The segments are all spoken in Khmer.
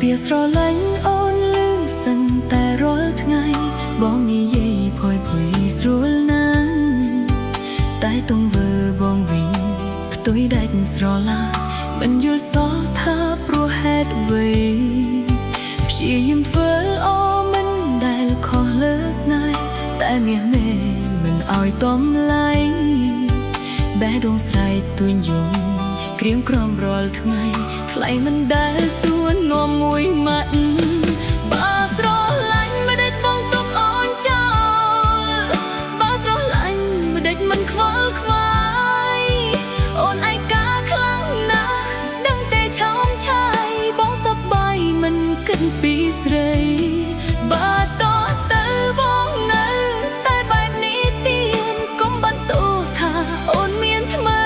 វាស្រឡាញ់អូនលឺសឹងតែរាល់ថ្ងៃបងនិយាយភ័យភ័យស្រួលណាស់តែទង្វើបងវិញផ្ទុយដាច់ស្រឡាមិនយល់សោះថាព្រោះហេតុអ្វីព្យាយាមធ្វើអូមិនដែលខុសលើស្នេហ៍តែមាសមេមិនឲ្យតំឡៃបេះដូងស្រែកទួញយំក្រៀមក្រំរាល់ថ្ងៃថ្លៃមិនដែលសួរនាំមួយម៉ាត់បើស្រឡាញ់មិនដេចបងទុកអូនចោលបើស្រឡាញ់មិនដេចមិនខ្វល់ខ្វាយអូនឯកាខ្លាំងណាស់ដឹងតែឆោមឆាយបងសប្បាយមិនគិតពីស្រីបើតទៅបងនៅតែបែបនេះទៀតកុំបន្ទោសថាអូនមានថ្មី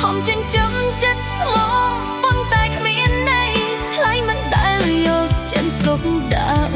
ខំចិញ្ចឹមចិត្តស្មងប៉ុន្តែគ្មានន័យថ្លៃមិនដែលយកចិត្តទុកដាក់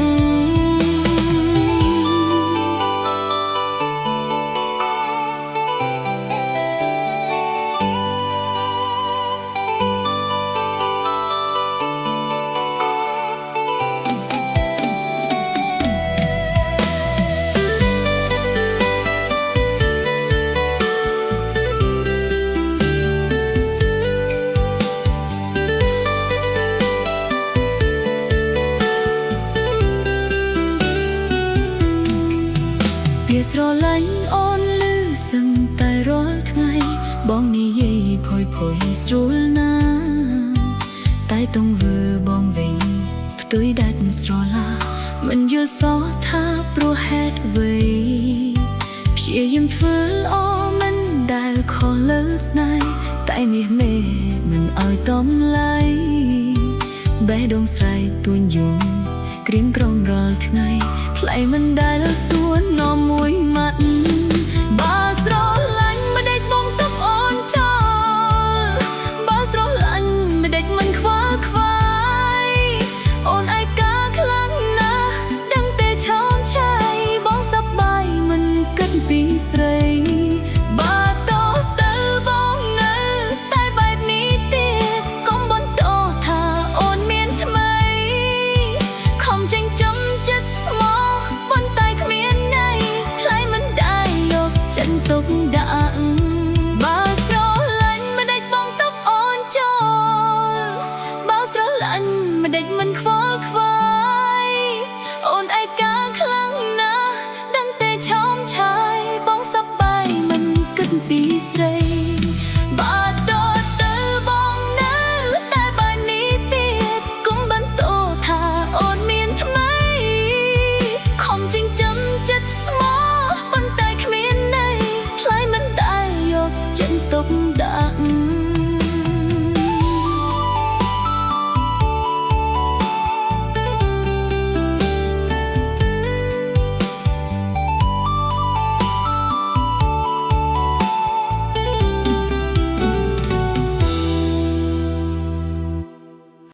វាស្រឡាញ់អូនលឺសឹងតែរាល់ថ្ងៃបងនិយាយភ័យភ័យស្រួលណាស់តែទង្វើបងវិញផ្ទុយដាច់ស្រឡាមិនយល់សោះថាព្រោះហេតុអ្វីព្យាយាមធ្វើអូមិនដែលខុសលើស្នេហ៍តែមាសមេមិនឲ្យតំឡៃបេះដូងស្រែកទួញយំក្រៀមក្រំរាល់ថ្ងៃថ្លៃមិនដែលសួរនាំមួយ